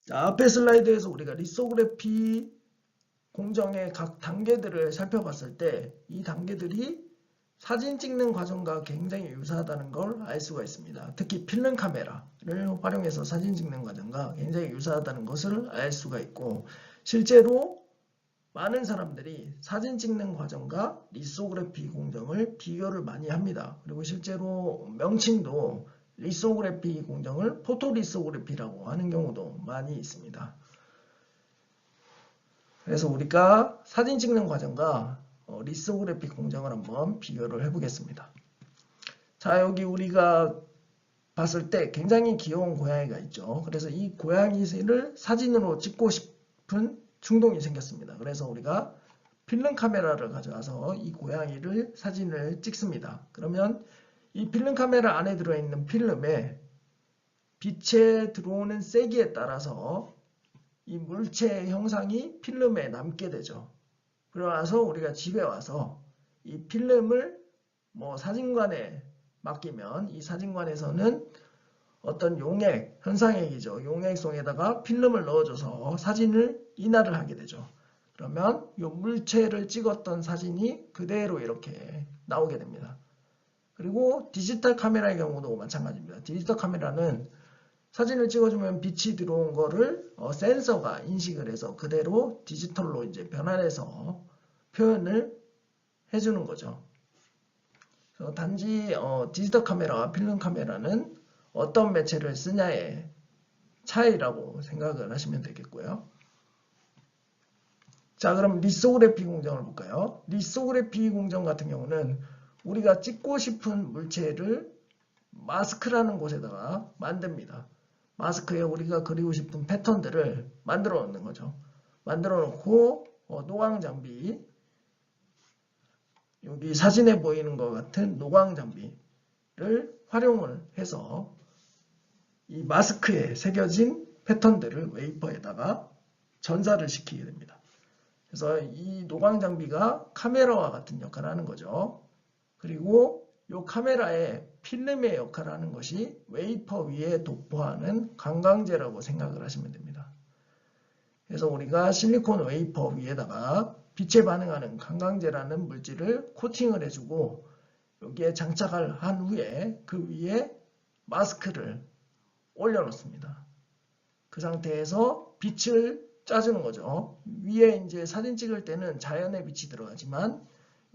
자, 앞에 슬라이드에서 우리가 리소그래피 공정의 각 단계들을 살펴봤을 때 이 단계들이 사진 찍는 과정과 굉장히 유사하다는 걸 알 수가 있습니다. 특히 필름 카메라를 활용해서 사진 찍는 과정과 굉장히 유사하다는 것을 알 수가 있고, 실제로 많은 사람들이 사진 찍는 과정과 리소그래피 공정을 비교를 많이 합니다. 그리고 실제로 명칭도 리소그래피 공정을 포토리소그래피라고 하는 경우도 많이 있습니다. 그래서 우리가 사진 찍는 과정과 리소그래피 공정을 한번 비교를 해보겠습니다. 자, 여기 우리가 봤을 때 굉장히 귀여운 고양이가 있죠. 그래서 이 고양이를 사진으로 찍고 싶은 충동이 생겼습니다. 그래서 우리가 필름 카메라를 가져와서 이 고양이를 사진을 찍습니다. 그러면 이 필름 카메라 안에 들어있는 필름에 빛에 들어오는 세기에 따라서 이 물체의 형상이 필름에 남게 되죠. 그러고 나서 우리가 집에 와서 이 필름을 사진관에 맡기면 이 사진관에서는 어떤 용액, 현상액이죠. 용액송에다가 필름을 넣어줘서 사진을 인화를 하게 되죠. 그러면 이 물체를 찍었던 사진이 그대로 이렇게 나오게 됩니다. 그리고 디지털 카메라의 경우도 마찬가지입니다. 디지털 카메라는 사진을 찍어주면 빛이 들어온 거를 센서가 인식을 해서 그대로 디지털로 이제 변환해서 표현을 해주는 거죠. 그래서 단지 디지털 카메라와 필름 카메라는 어떤 매체를 쓰냐의 차이라고 생각을 하시면 되겠고요. 자, 그럼 리소그래피 공정을 볼까요? 리소그래피 공정 같은 경우는 우리가 찍고 싶은 물체를 마스크라는 곳에다가 만듭니다. 마스크에 우리가 그리고 싶은 패턴들을 만들어 놓는 거죠. 만들어 놓고 노광 장비, 여기 사진에 보이는 것 같은 노광 장비를 활용을 해서 이 마스크에 새겨진 패턴들을 웨이퍼에다가 전사를 시키게 됩니다. 그래서 이 노광 장비가 카메라와 같은 역할을 하는 거죠. 그리고 이 카메라의 필름의 역할을 하는 것이 웨이퍼 위에 도포하는 관광제라고 생각을 하시면 됩니다. 그래서 우리가 실리콘 웨이퍼 위에다가 빛에 반응하는 관광제라는 물질을 코팅을 해주고 여기에 장착을 한 후에 그 위에 마스크를 올려놓습니다. 그 상태에서 빛을 짜주는 거죠. 위에 이제 사진 찍을 때는 자연의 빛이 들어가지만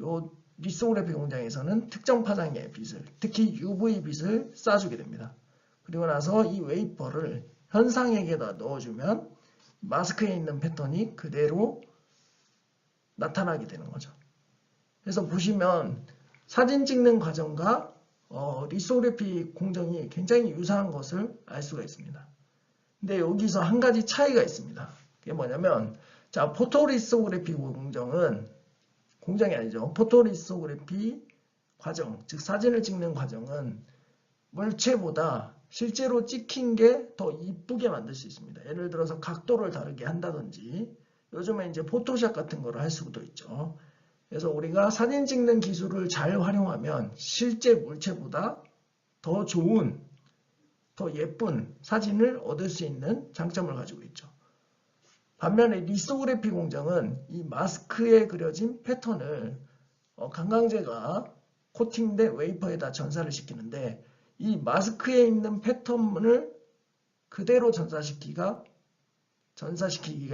요 리소그래피 공장에서는 특정 파장의 빛을, 특히 UV 빛을 쏴주게 됩니다. 그리고 나서 이 웨이퍼를 현상액에다 넣어주면 마스크에 있는 패턴이 그대로 나타나게 되는 거죠. 그래서 보시면 사진 찍는 과정과 리소그래피 공정이 굉장히 유사한 것을 알 수가 있습니다. 근데 여기서 한 가지 차이가 있습니다. 그게 뭐냐면, 자, 포토리소그래피 공정이 아니죠. 포토리소그래피 과정, 즉 사진을 찍는 과정은 물체보다 실제로 찍힌 게 더 이쁘게 만들 수 있습니다. 예를 들어서 각도를 다르게 한다든지, 요즘에 이제 포토샵 같은 거를 할 수도 있죠. 그래서 우리가 사진 찍는 기술을 잘 활용하면 실제 물체보다 더 좋은, 더 예쁜 사진을 얻을 수 있는 장점을 가지고 있죠. 반면에 리소그래피 공정은 이 마스크에 그려진 패턴을 관광제가 코팅된 웨이퍼에다 전사를 시키는데 이 마스크에 있는 패턴을 그대로 전사시키기가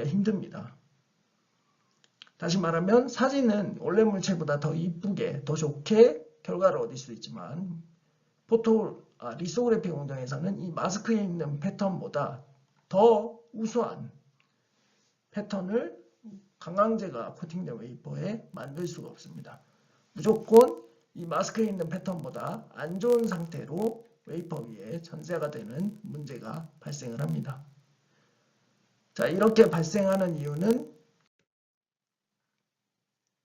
힘듭니다. 다시 말하면 사진은 원래 물체보다 더 이쁘게, 더 좋게 결과를 얻을 수 있지만 리소그래피 공정에서는 이 마스크에 있는 패턴보다 더 우수한 패턴을 관광제가 코팅된 웨이퍼에 만들 수가 없습니다. 무조건 이 마스크에 있는 패턴보다 안 좋은 상태로 웨이퍼 위에 전사가 되는 문제가 발생을 합니다. 자, 이렇게 발생하는 이유는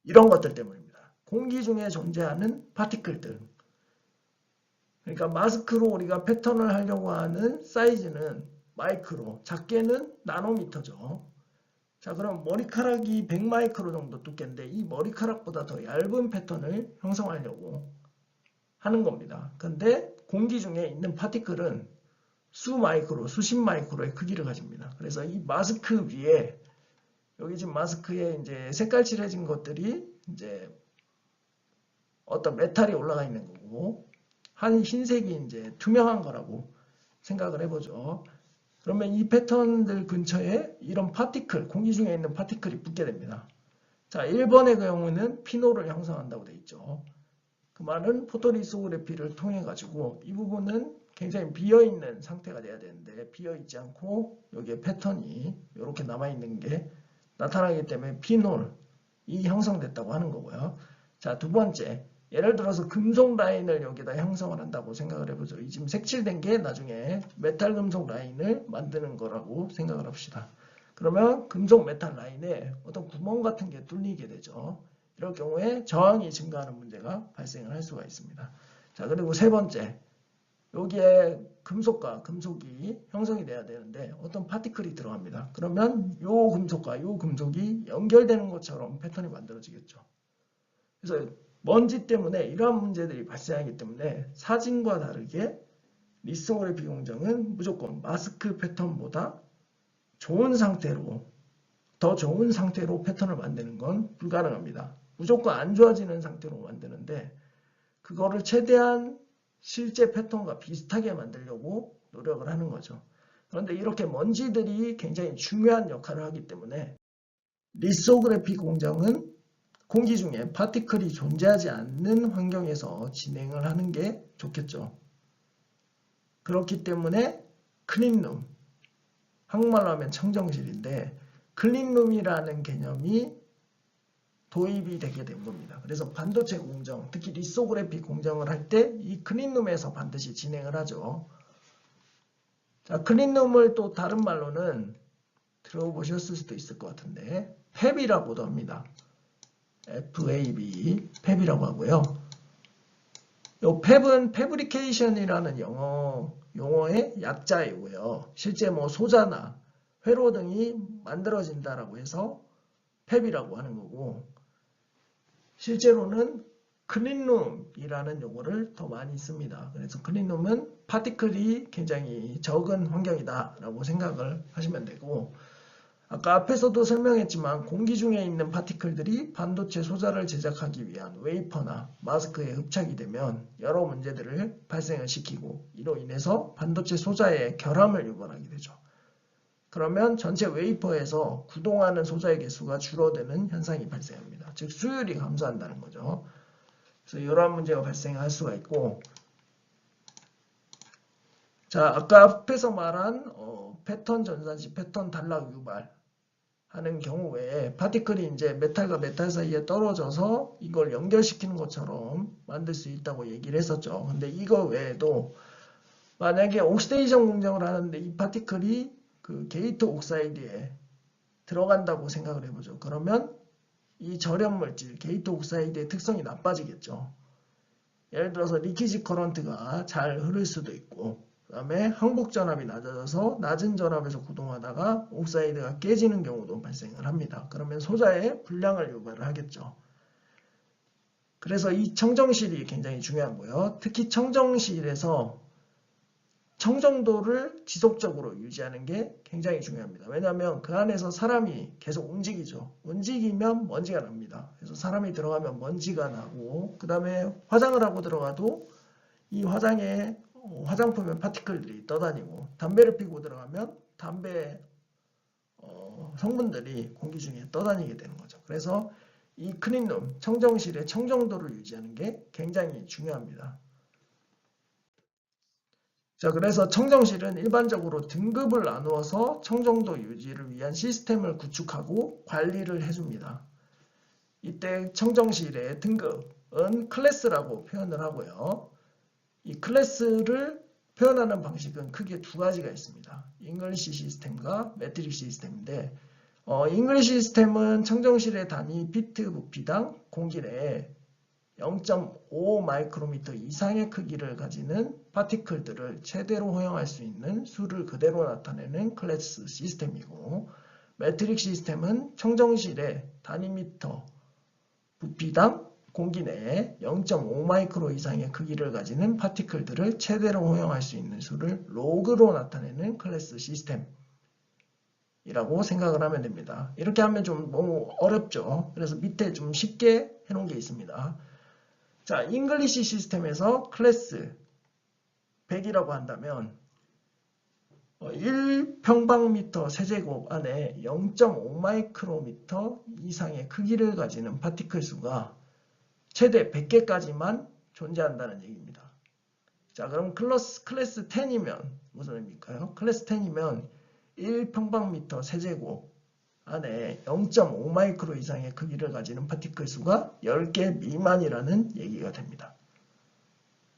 이런 것들 때문입니다. 공기 중에 존재하는 파티클들. 그러니까 마스크로 우리가 패턴을 하려고 하는 사이즈는 마이크로, 작게는 나노미터죠. 자, 그럼 머리카락이 100마이크로 정도 두께인데 이 머리카락보다 더 얇은 패턴을 형성하려고 하는 겁니다. 근데 공기 중에 있는 파티클은 수십 마이크로의 크기를 가집니다. 그래서 이 마스크 위에 여기 지금 마스크에 이제 색깔 칠해진 것들이 이제 어떤 메탈이 올라가 있는 거고 한 흰색이 이제 투명한 거라고 생각을 해보죠. 그러면 이 패턴들 근처에 이런 파티클, 공기 중에 있는 파티클이 붙게 됩니다. 자, 1번의 경우는 피놀을 형성한다고 되어 있죠. 그 말은 포토리소그래피를 통해 가지고 이 부분은 굉장히 비어있는 상태가 돼야 되는데 비어있지 않고 여기에 패턴이 이렇게 남아있는 게 나타나기 때문에 피놀이 형성됐다고 하는 거고요. 자, 두 번째, 예를 들어서 금속 라인을 여기다 형성을 한다고 생각을 해보죠. 이 지금 색칠된 게 나중에 메탈 금속 라인을 만드는 거라고 생각을 합시다. 그러면 금속 메탈 라인에 어떤 구멍 같은 게 뚫리게 되죠. 이럴 경우에 저항이 증가하는 문제가 발생을 할 수가 있습니다. 자, 그리고 세 번째, 여기에 금속과 금속이 형성이 돼야 되는데 어떤 파티클이 들어갑니다. 그러면 요 금속과 요 금속이 연결되는 것처럼 패턴이 만들어지겠죠. 그래서 먼지 때문에 이러한 문제들이 발생하기 때문에 사진과 다르게 리소그래피 공정은 무조건 마스크 패턴보다 더 좋은 상태로 패턴을 만드는 건 불가능합니다. 무조건 안 좋아지는 상태로 만드는데 그거를 최대한 실제 패턴과 비슷하게 만들려고 노력을 하는 거죠. 그런데 이렇게 먼지들이 굉장히 중요한 역할을 하기 때문에 리소그래피 공정은 공기 중에 파티클이 존재하지 않는 환경에서 진행을 하는 게 좋겠죠. 그렇기 때문에 클린룸, 한국말로 하면 청정실인데 클린룸이라는 개념이 도입이 되게 된 겁니다. 그래서 반도체 공정, 특히 리소그래피 공정을 할 때 이 클린룸에서 반드시 진행을 하죠. 자, 클린룸을 또 다른 말로는 들어보셨을 수도 있을 것 같은데 팹이라고도 합니다. FAB, 팹이라고 하고요. 이 팹은 패브리케이션이라는 용어의 약자이고요. 실제 뭐 소자나 회로 등이 만들어진다라고 해서 팹이라고 하는 거고 실제로는 클린룸이라는 용어를 더 많이 씁니다. 그래서 클린룸은 파티클이 굉장히 적은 환경이다라고 생각을 하시면 되고 아까 앞에서도 설명했지만 공기 중에 있는 파티클들이 반도체 소자를 제작하기 위한 웨이퍼나 마스크에 흡착이 되면 여러 문제들을 발생을 시키고 이로 인해서 반도체 소자에 결함을 유발하게 되죠. 그러면 전체 웨이퍼에서 구동하는 소자의 개수가 줄어드는 현상이 발생합니다. 즉 수율이 감소한다는 거죠. 그래서 이러한 문제가 발생할 수가 있고 자, 아까 앞에서 말한 패턴 전산시 패턴 단락 유발하는 경우에 파티클이 이제 메탈과 메탈 사이에 떨어져서 이걸 연결시키는 것처럼 만들 수 있다고 얘기를 했었죠. 근데 이거 외에도 만약에 옥시데이션 공정을 하는데 이 파티클이 그 게이트 옥사이드에 들어간다고 생각을 해보죠. 그러면 이 절연 물질, 게이트 옥사이드의 특성이 나빠지겠죠. 예를 들어서 리키지 커런트가 잘 흐를 수도 있고 그 다음에 항복 전압이 낮아져서 낮은 전압에서 구동하다가 옥사이드가 깨지는 경우도 발생을 합니다. 그러면 소자에 불량을 유발을 하겠죠. 그래서 이 청정실이 굉장히 중요하고요. 특히 청정실에서 청정도를 지속적으로 유지하는 게 굉장히 중요합니다. 왜냐하면 그 안에서 사람이 계속 움직이죠. 움직이면 먼지가 납니다. 그래서 사람이 들어가면 먼지가 나고 그 다음에 화장을 하고 들어가도 이 화장에 화장품에 파티클들이 떠다니고 담배를 피고 들어가면 담배 성분들이 공기 중에 떠다니게 되는 거죠. 그래서 이 클린룸, 청정실의 청정도를 유지하는 게 굉장히 중요합니다. 자, 그래서 청정실은 일반적으로 등급을 나누어서 청정도 유지를 위한 시스템을 구축하고 관리를 해줍니다. 이때 청정실의 등급은 클래스라고 표현을 하고요. 이 클래스를 표현하는 방식은 크게 두 가지가 있습니다. 잉글리시 시스템과 매트릭 시스템인데 잉글리시 시스템은 청정실의 단위 피트 부피당 공기 내에 0.5 마이크로미터 이상의 크기를 가지는 파티클들을 최대로 허용할 수 있는 수를 그대로 나타내는 클래스 시스템이고 매트릭 시스템은 청정실의 단위 미터 부피당 공기 내에 0.5 마이크로 이상의 크기를 가지는 파티클들을 최대로 허용할 수 있는 수를 로그로 나타내는 클래스 시스템이라고 생각을 하면 됩니다. 이렇게 하면 좀 너무 어렵죠. 그래서 밑에 좀 쉽게 해놓은 게 있습니다. 자, 잉글리시 시스템에서 클래스 100이라고 한다면 1평방미터 세제곱 안에 0.5 마이크로미터 이상의 크기를 가지는 파티클 수가 최대 100개까지만 존재한다는 얘기입니다. 자, 그럼 클래스 10이면 무슨 의미일까요? 클래스 10이면 1평방미터 세제곱 안에 0.5 마이크로 이상의 크기를 가지는 파티클 수가 10개 미만이라는 얘기가 됩니다.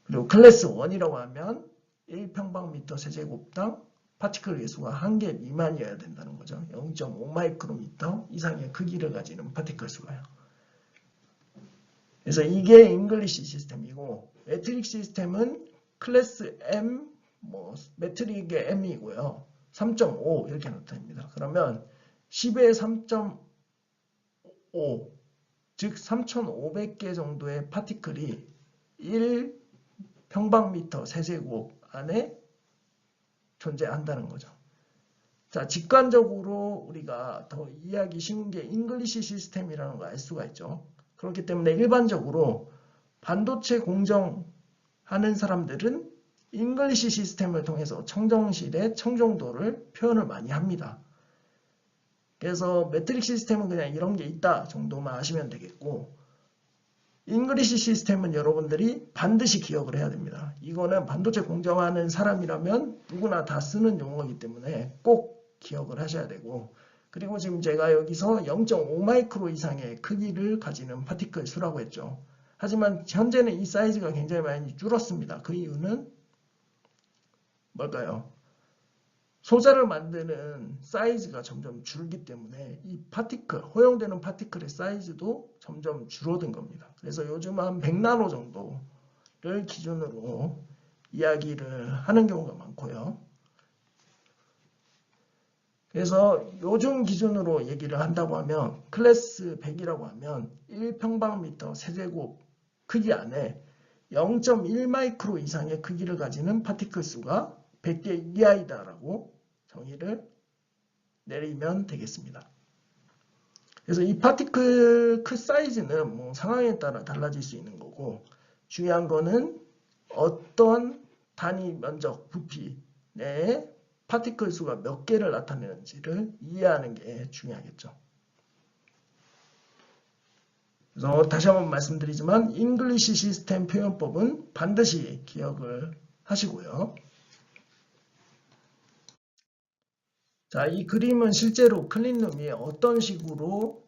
그리고 클래스 1이라고 하면 1평방미터 세제곱당 파티클 개수가 1개 미만이어야 된다는 거죠. 0.5 마이크로미터 이상의 크기를 가지는 파티클 수가요. 그래서 이게 잉글리시 시스템이고, 메트릭 시스템은 클래스 M, 메트릭의 M이고요. 3.5 이렇게 나타납니다. 그러면 10의 3.5, 즉 3,500개 정도의 파티클이 1평방미터 세제곱 안에 존재한다는 거죠. 자, 직관적으로 우리가 더 이해하기 쉬운 게 잉글리시 시스템이라는 걸 알 수가 있죠. 그렇기 때문에 일반적으로 반도체 공정하는 사람들은 잉글리시 시스템을 통해서 청정실의 청정도를 표현을 많이 합니다. 그래서 매트릭 시스템은 그냥 이런 게 있다 정도만 아시면 되겠고, 잉글리시 시스템은 여러분들이 반드시 기억을 해야 됩니다. 이거는 반도체 공정하는 사람이라면 누구나 다 쓰는 용어이기 때문에 꼭 기억을 하셔야 되고, 그리고 지금 제가 여기서 0.5 마이크로 이상의 크기를 가지는 파티클 수라고 했죠. 하지만 현재는 이 사이즈가 굉장히 많이 줄었습니다. 그 이유는 뭘까요? 소자를 만드는 사이즈가 점점 줄기 때문에 이 파티클, 허용되는 파티클의 사이즈도 점점 줄어든 겁니다. 그래서 요즘 한 100나노 정도를 기준으로 이야기를 하는 경우가 많고요. 그래서 요즘 기준으로 얘기를 한다고 하면 클래스 100이라고 하면 1평방미터 세제곱 크기 안에 0.1 마이크로 이상의 크기를 가지는 파티클 수가 100개 이하이다라고 정의를 내리면 되겠습니다. 그래서 이 파티클 사이즈는 상황에 따라 달라질 수 있는 거고, 중요한 거는 어떤 단위 면적 부피 내에 파티클 수가 몇 개를 나타내는지를 이해하는 게 중요하겠죠. 그래서 다시 한번 말씀드리지만 잉글리시 시스템 표현법은 반드시 기억을 하시고요. 자, 이 그림은 실제로 클린룸이 어떤 식으로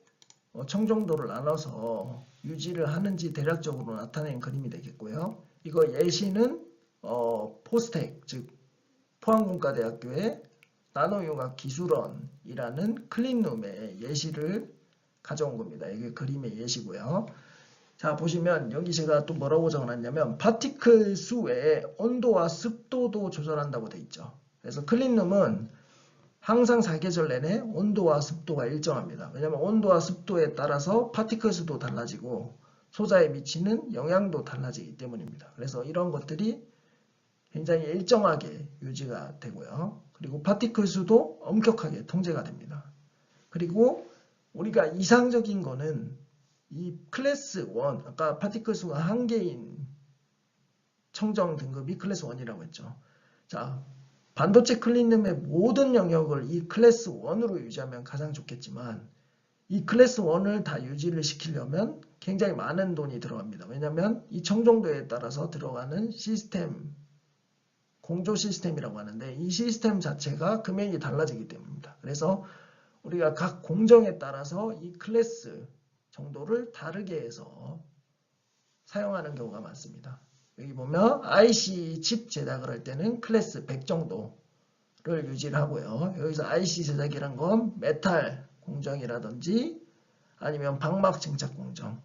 청정도를 나눠서 유지를 하는지 대략적으로 나타낸 그림이 되겠고요. 이거 예시는 포스텍, 즉 포항공과대학교의 나노융합 기술원이라는 클린룸의 예시를 가져온 겁니다. 이게 그림의 예시고요. 자, 보시면 여기 제가 또 뭐라고 적어놨냐면 파티클 수 외에 온도와 습도도 조절한다고 돼 있죠. 그래서 클린룸은 항상 사계절 내내 온도와 습도가 일정합니다. 왜냐하면 온도와 습도에 따라서 파티클 수도 달라지고 소자에 미치는 영향도 달라지기 때문입니다. 그래서 이런 것들이 굉장히 일정하게 유지가 되고요. 그리고 파티클 수도 엄격하게 통제가 됩니다. 그리고 우리가 이상적인 거는 이 클래스 1, 아까 파티클 수가 1개인 청정 등급이 클래스 1이라고 했죠. 자, 반도체 클린룸의 모든 영역을 이 클래스 1으로 유지하면 가장 좋겠지만 이 클래스 1을 다 유지를 시키려면 굉장히 많은 돈이 들어갑니다. 왜냐하면 이 청정도에 따라서 들어가는 시스템, 공조 시스템이라고 하는데 이 시스템 자체가 금액이 달라지기 때문입니다. 그래서 우리가 각 공정에 따라서 이 클래스 정도를 다르게 해서 사용하는 경우가 많습니다. 여기 보면 IC 칩 제작을 할 때는 클래스 100 정도를 유지를 하고요. 여기서 IC 제작이란 건 메탈 공정이라든지 아니면 방막 증착 공정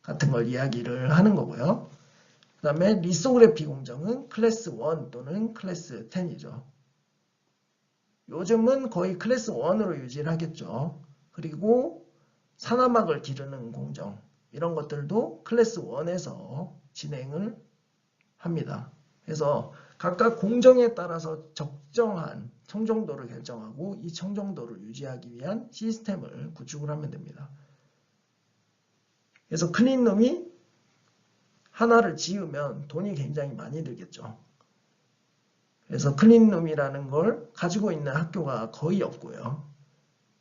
같은 걸 이야기를 하는 거고요. 그 다음에 리소그래피 공정은 클래스 1 또는 클래스 10이죠. 요즘은 거의 클래스 1으로 유지를 하겠죠. 그리고 산화막을 기르는 공정, 이런 것들도 클래스 1에서 진행을 합니다. 그래서 각각 공정에 따라서 적정한 청정도를 결정하고 이 청정도를 유지하기 위한 시스템을 구축을 하면 됩니다. 그래서 클린룸이 하나를 지으면 돈이 굉장히 많이 들겠죠. 그래서 클린룸이라는 걸 가지고 있는 학교가 거의 없고요.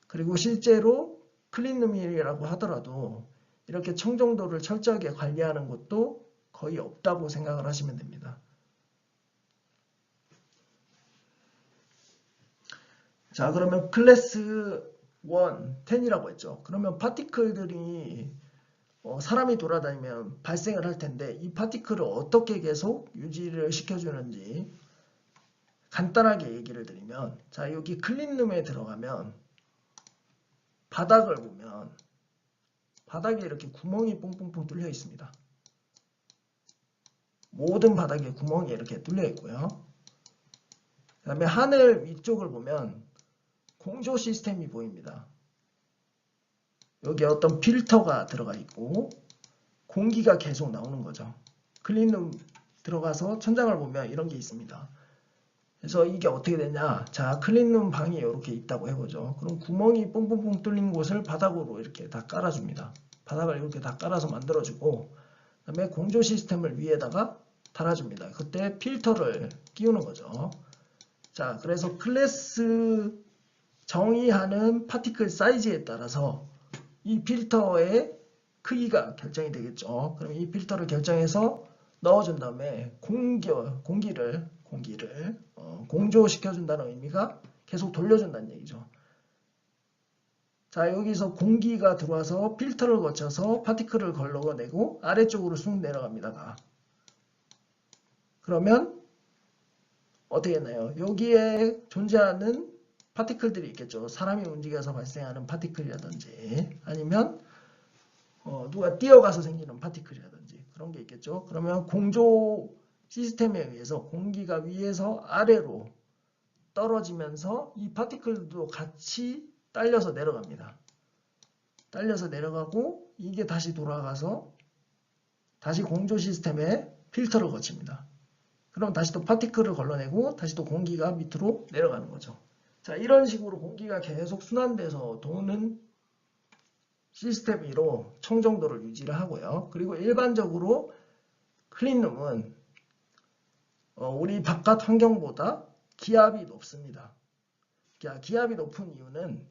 그리고 실제로 클린룸이라고 하더라도 이렇게 청정도를 철저하게 관리하는 곳도 거의 없다고 생각을 하시면 됩니다. 자, 그러면 클래스 1, 10이라고 했죠. 그러면 파티클들이 사람이 돌아다니면 발생을 할 텐데 이 파티클을 어떻게 계속 유지를 시켜주는지 간단하게 얘기를 드리면, 자, 여기 클린룸에 들어가면 바닥을 보면 바닥에 이렇게 구멍이 뽕뽕뽕 뚫려 있습니다. 모든 바닥에 구멍이 이렇게 뚫려 있고요. 그 다음에 하늘 위쪽을 보면 공조 시스템이 보입니다. 여기 어떤 필터가 들어가 있고 공기가 계속 나오는 거죠. 클린룸 들어가서 천장을 보면 이런 게 있습니다. 그래서 이게 어떻게 되냐? 자, 클린룸 방이 이렇게 있다고 해보죠. 그럼 구멍이 뽕뽕뽕 뚫린 곳을 바닥으로 이렇게 다 깔아줍니다. 바닥을 이렇게 다 깔아서 만들어주고, 그 다음에 공조 시스템을 위에다가 달아줍니다. 그때 필터를 끼우는 거죠. 자, 그래서 클래스 정의하는 파티클 사이즈에 따라서 이 필터의 크기가 결정이 되겠죠. 그럼 이 필터를 결정해서 넣어준 다음에 공기를 공조시켜준다는 의미가 계속 돌려준다는 얘기죠. 자, 여기서 공기가 들어와서 필터를 거쳐서 파티클을 걸러내고 아래쪽으로 쑥 내려갑니다. 그러면 어떻게 했나요? 여기에 존재하는 파티클들이 있겠죠. 사람이 움직여서 발생하는 파티클이라든지 아니면 누가 뛰어가서 생기는 파티클이라든지 그런 게 있겠죠. 그러면 공조 시스템에 의해서 공기가 위에서 아래로 떨어지면서 이 파티클도 같이 딸려서 내려갑니다. 딸려서 내려가고 이게 다시 돌아가서 다시 공조 시스템에 필터를 거칩니다. 그럼 다시 또 파티클을 걸러내고 다시 또 공기가 밑으로 내려가는 거죠. 자, 이런 식으로 공기가 계속 순환돼서 도는 시스템으로 청정도를 유지를 하고요. 그리고 일반적으로 클린룸은 우리 바깥 환경보다 기압이 높습니다. 기압이 높은 이유는,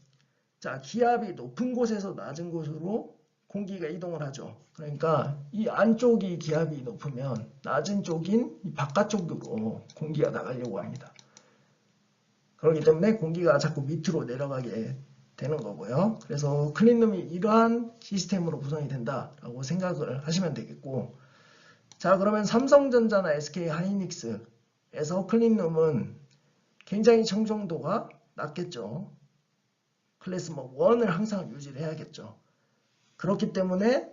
자, 기압이 높은 곳에서 낮은 곳으로 공기가 이동을 하죠. 그러니까 이 안쪽이 기압이 높으면 낮은 쪽인 이 바깥쪽으로 공기가 나가려고 합니다. 그렇기 때문에 공기가 자꾸 밑으로 내려가게 되는 거고요. 그래서 클린룸이 이러한 시스템으로 구성이 된다라고 생각을 하시면 되겠고, 자, 그러면 삼성전자나 SK 하이닉스에서 클린룸은 굉장히 청정도가 낮겠죠. 클래스 1을 항상 유지를 해야겠죠. 그렇기 때문에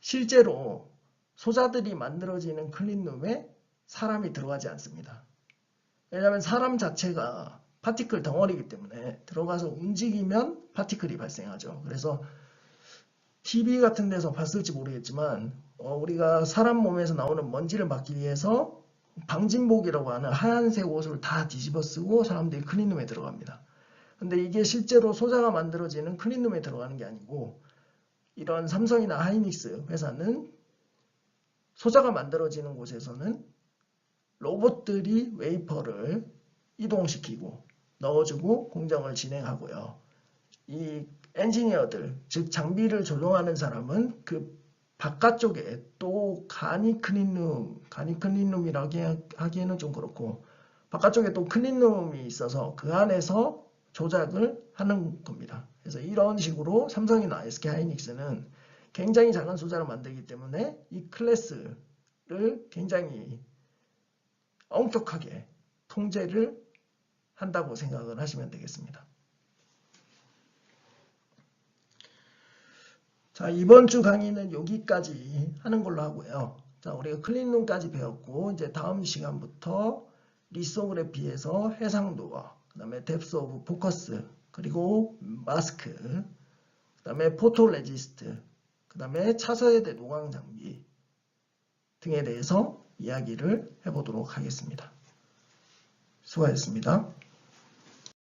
실제로 소자들이 만들어지는 클린룸에 사람이 들어가지 않습니다. 왜냐하면 사람 자체가 파티클 덩어리이기 때문에 들어가서 움직이면 파티클이 발생하죠. 그래서 TV 같은 데서 봤을지 모르겠지만 우리가 사람 몸에서 나오는 먼지를 막기 위해서 방진복이라고 하는 하얀색 옷을 다 뒤집어 쓰고 사람들이 클린룸에 들어갑니다. 근데 이게 실제로 소자가 만들어지는 클린룸에 들어가는 게 아니고 이런 삼성이나 하이닉스 회사는 소자가 만들어지는 곳에서는 로봇들이 웨이퍼를 이동시키고 넣어주고 공정을 진행하고요. 이 엔지니어들, 즉 장비를 조종하는 사람은 그 바깥쪽에 또 간이 클린룸이라고 하기에는 좀 그렇고 바깥쪽에 또 클린룸이 있어서 그 안에서 조작을 하는 겁니다. 그래서 이런 식으로 삼성이나 SK 하이닉스는 굉장히 작은 소자를 만들기 때문에 이 클래스를 굉장히 엄격하게 통제를 한다고 생각을 하시면 되겠습니다. 자, 이번 주 강의는 여기까지 하는 걸로 하고요. 자, 우리가 클린룸까지 배웠고 이제 다음 시간부터 리소그래피에서 해상도어, 그 다음에 뎁스 오브 포커스, 그리고 마스크, 그 다음에 포토레지스트, 그 다음에 차세대 노광 장비 등에 대해서 이야기를 해보도록 하겠습니다. 수고하셨습니다.